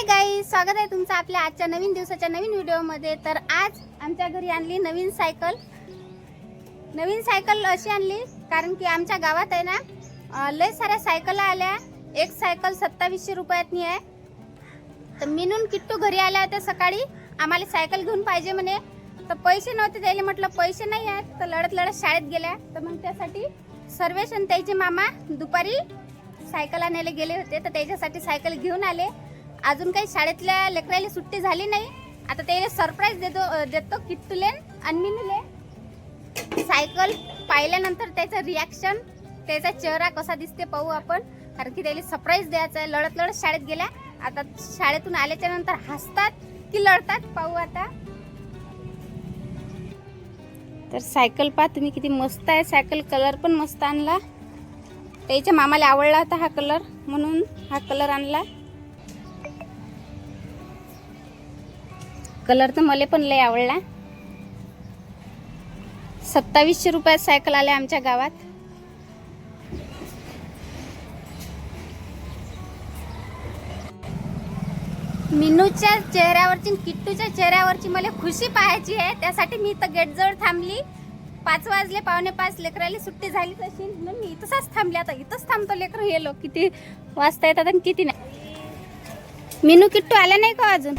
गाईस, स्वागत आहे तुमचं आपल्या आजच्या नवीन दिवसाच्या नवीन व्हिडिओमध्ये। तर आज आमच्या घरी आणली नवीन सायकल अशी आणली कारण की आमच्या गावात आहे ना लय साऱ्या सायकल आल्या। एक सायकल 2700 रुपयातनी आहे। तर मिनून किट्टू घरी आल्या होत्या सकाळी, आम्हाला सायकल घेऊन पाहिजे म्हणे। तर पैसे नव्हते द्यायला, म्हटलं पैसे नाही आहेत। तर लढत शाळेत गेल्या। तर मग त्यासाठी सर्वेश आणि त्याचे मामा दुपारी सायकल आणायला गेले होते। तर त्याच्यासाठी सायकल घेऊन आले। अजून काही शाळेतल्या लेकराला सुट्टी झाली नाही। आता त्याला सरप्राईज देतो किट्टूले आणि मिनूले। सायकल पाहिल्यानंतर त्याचं रिॲक्शन, त्याचा चेहरा कसा दिसते पाहू आपण, कारण की त्याला सरप्राईज द्यायचं आहे। लढत शाळेत गेल्या, आता शाळेतून आल्याच्या नंतर हसतात की लढतात पाहू आता। तर सायकल पहा तुम्ही किती मस्त आहे। सायकल कलर पण मस्त आणला। त्याच्या मामाला आवडला होता हा कलर, म्हणून हा कलर आणला। कलर तर मला पण लय आवडला। 2700 रुपयात सायकल आल्या आमच्या गावात। मिनूच्या चेहऱ्यावरची, किट्टूच्या चेहऱ्यावरची मला खुशी पाहायची आहे। त्यासाठी मी इथं गेट जवळ थांबली। 5 वाजले, 4:45 लेकराला सुट्टी झाली तशी, म्हणून मी इथंच थांबले। आता इथंच थांबतो, लेकर हे लोक किती वाजता येतात आणि किती नाही। मिनू किट्टू आल्या नाही का अजून?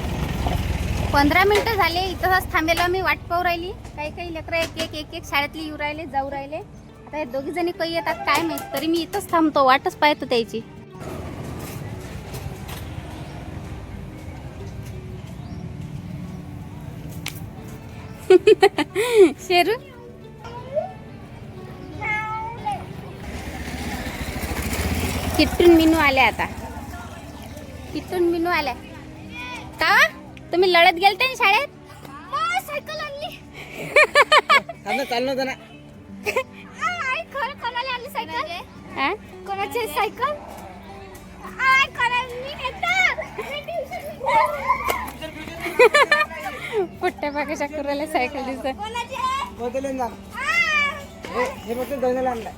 15 मिनिटं झाले इथंच थांबेला मी, वाट पाहू राहिली। काही लेकरं एक शाळेतली येऊ राहिले, जाऊ राहिले। आता हे दोघी जणी काही येतात काय माहित, तरी मी इथंच थांबतो, वाटच पाहतो त्याची। शेरू किट्टून मिनू आल्या। आता किट्टून मिनू आल्या का? तुम्ही लढत गेलते ना शाळेत? सायकल आणली। चाललं ना। आय खरं कोणाला आणली सायकल? हां कोणाची सायकल? आय कोणाला पुट्ट्या बागाच्या कुराला सायकल दिसत। कोणाची आहे? बदलून जा। हे बदल दोनला आणला।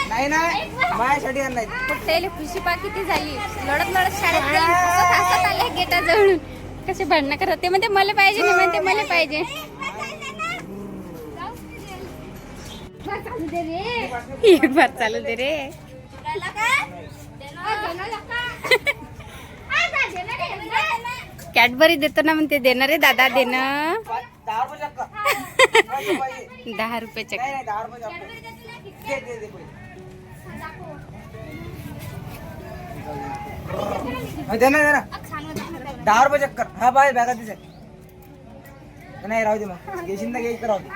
नाही नाही माझ्यासाठी आणलाय। पुट्ट्याला खुशी पा किती झाली। लढत शाळेत गेली, हसत आले गेटाजवळून। कसे भांडणं करत ते म्हणते मला पाहिजे, नाही म्हणते मला पाहिजे। एक बार चालू दे रे। कॅडबरी देतो ना म्हणते, देणार रे दादा, देणं। 10 रुपये चक्कर। 10 रुपये चक्कर। हा बाय बॅगात दिसे नाही, राहू दे मग, घेशील ना घ्यायचं, राहू दे।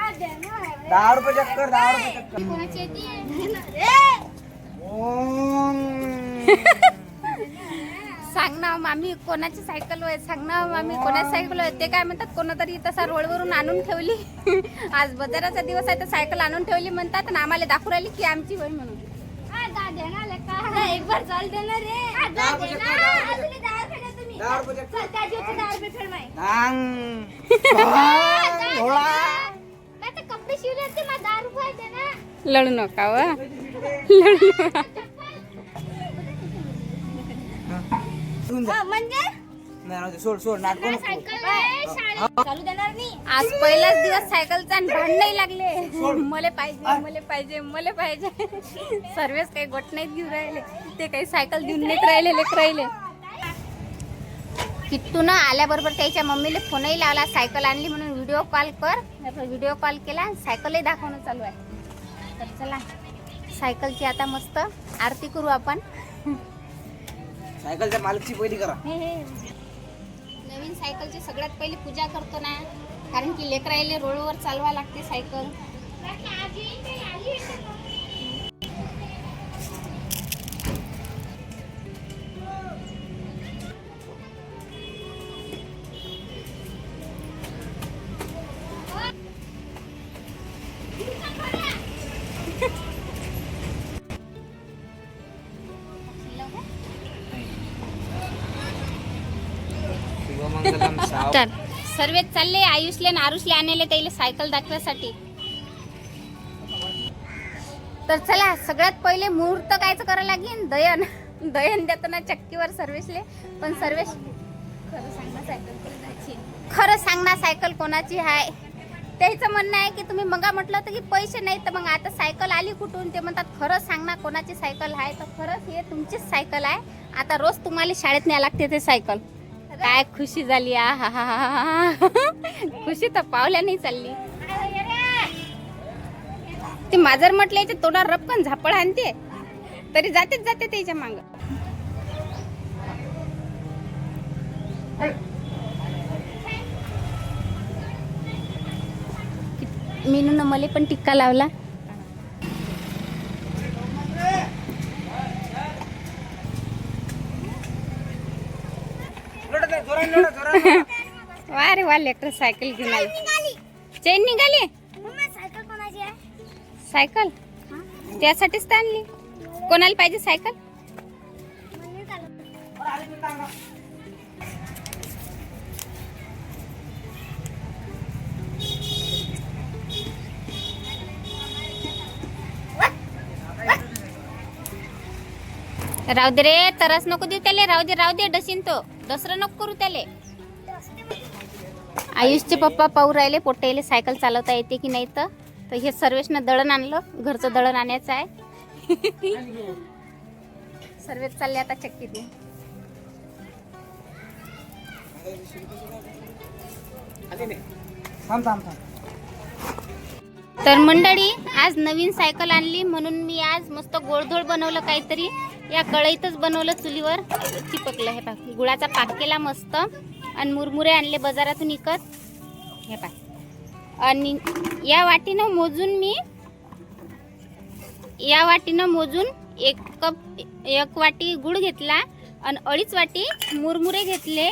10 रुपये चक्कर, 10 रुपये चक्कर। सांग ना मामी कोणाची सायकल होय, सांग ना मामी कोणाची सायकल होय। ते काय म्हणतात, कोणतरी तसा रोडवरून आणून ठेवली। आज बाजाराचा दिवस आहे तर सायकल आणून ठेवली म्हणतात, आणि आम्हाला दाखवू राहिली की आमची होय म्हणून। एक बार चाल देणार रे। कपडे शिवले ते 10 रुपये दे ना। लढू नका व, लढू नका म्हणजे नाही, सोड सोड नाटक चालू देणार नाही। आज पहिलाच दिवस सायकलचा आणि भांडणही लागले। मला पाहिजे मला पाहिजे। सर्वच काही गोट नाहीत घेऊन राहिले, ते काही सायकल देऊन नाहीत राहिले लेकरायले। किट्टू ना आल्याबरोबर त्याच्या मम्मीला फोनही लावला, सायकल आणली म्हणून व्हिडिओ कॉल कर। व्हिडिओ कॉल केला, सायकलही दाखवणं चालू आहे। तर चला सायकलची आता मस्त आरती करू आपण। सायकलच्या मालकची पहिली करा। नवीन सायकलची सगळ्यात पहिली पूजा करतो ना, कारण की लेकरायले रोडवर चालवा लागते सायकल। सर्वेच चालले आयुषले आणि आरुषले आणायला त्याला सायकल दाखवायसाठी. तर चला सगळ्यात पहिले मुहूर्त कायचं करावं लागेल, दयन दयन देतो ना चक्कीवर सर्वेशले. पण सर्वेश खरं सांग ना सायकल कोणाची आहे. त्याचं म्हणणं आहे की तुम्ही मगा म्हटलं होतं की पैसे नाही, तर मग आता सायकल आली कुठून. ते म्हणतात खरं सांग ना कोणाची सायकल आहे. तर खरंच हे तुमचीच सायकल आहे. आता रोज तुम्हाला शाळेत न्याय लागते ते सायकल. काय खुशी झाली आ हा हा हा. खुशी तर पावल्या नाही चालली. ते माझर म्हटलं याच्या तोंडावर रपकन झापड आणते तरी जातेच जाते त्याच्या मांग. मीनून मला पण टिक्का लावला. वा रे वा लेकर सायकल घेऊन आली. चेन निघाली. सायकल कोणाची आहे? सायकल त्यासाठीच तर आणली. कोणाला पाहिजे सायकल. राहू दे रे, तरस नको देऊ त्याले. राहू दे डसीन तो. दसरं नको करू त्याले. आयुषचे पप्पा पाहू राहिले पोट्याले सायकल चालवता येते की नाही. तर हे सर्वेशनं दळण आणलं. घरचं दळण आणायचं आहे. सर्वेश चालले आता चक्कीत. तर मंडळी आज नवीन सायकल आणली म्हणून मी आज मस्त गोडधोड बनवलं काहीतरी. या कढईतच बनवलं, चुलीवर चिपकलं. हे पाय गुळाचा पाक केला मस्त. आणि मुरमुरे आणले बाजारातून विकत. हे पाय आणि या वाटीनं मोजून एक वाटी गुळ घेतला आणि 2.5 वाटी मुरमुरे घेतले.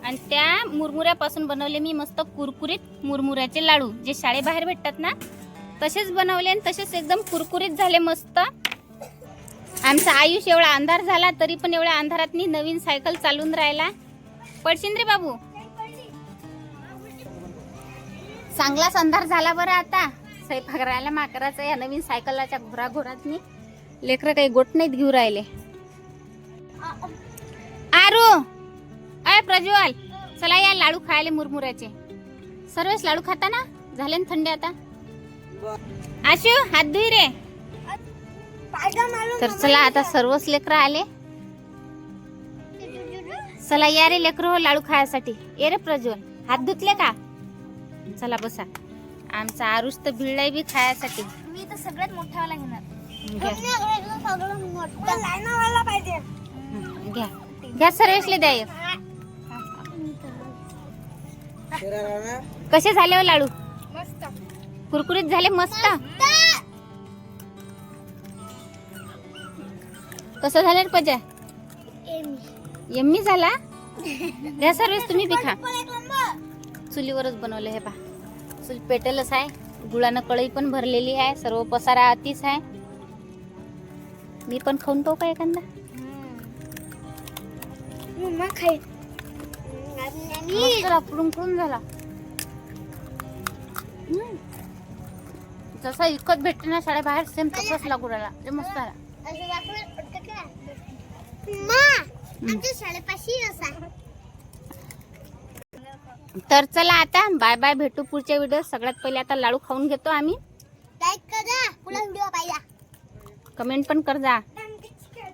आणि त्या मुरमुऱ्यापासून बनवले मी मस्त कुरकुरीत मुरमुऱ्याचे लाडू. जे शाळेबाहेर भेटतात ना तसेच बनवले आणि तसेच एकदम कुरकुरीत झाले मस्त. आमचा आयुष एवढा अंधार झाला तरी पण एवढ्या अंधारात नवीन सायकल चालून राहिला. पडशील रे बाबू. चांगलाच अंधार झाला बरं. आता स्वयंपाक राहायला माकराचा या नवीन सायकलाच्या घोराघोरात लेकरं काही गोट नाहीत घेऊ राहिले. आरू अय प्रज्वल चला या लाडू खायले मुरमुऱ्याचे. सर्वच लाडू खाता ना. झाले ना थंडे आता. आशू हात धुई रे. तर चला आता सर्वच लेकरं आले. चला या रे लेकरं लाडू खायसाठी. ये रे प्रज्वल हात धुतले का. चला बसा. आमचा आरुष तर भिळलाय बी खायसाठी. मी तर सगळ्यात मोठावाला घेणार. घ्या घ्या सर्वेशले द्या. कसे झाले हो लाडू. मस्त कुरकुरीत झाले मस्त. कसं झालं रे पजा. यम्मी झाला. घ्या सर्वेश तुम्ही बी खा. चुलीवरच बनवले. हे पा चूल पेटेलच आहे. गुळानं कढई पण भरलेली आहे. सर्व पसारा अतिच आहे. मी पण खाऊन पाहू का एखादा. कुडून झाला. जसा इकत भेटते ना शाळेबाहेर सेम तसाच लागू राहिला. जे मस्त आला. तर चला आता बाय बाय. भेटू पुढच्या व्हिडिओ. सगळ्यात पहिले आता लाडू खाऊन घेतो आम्ही. लाईक करा. पुढे व्हिडिओ पाहिजे. कमेंट पण कर जा.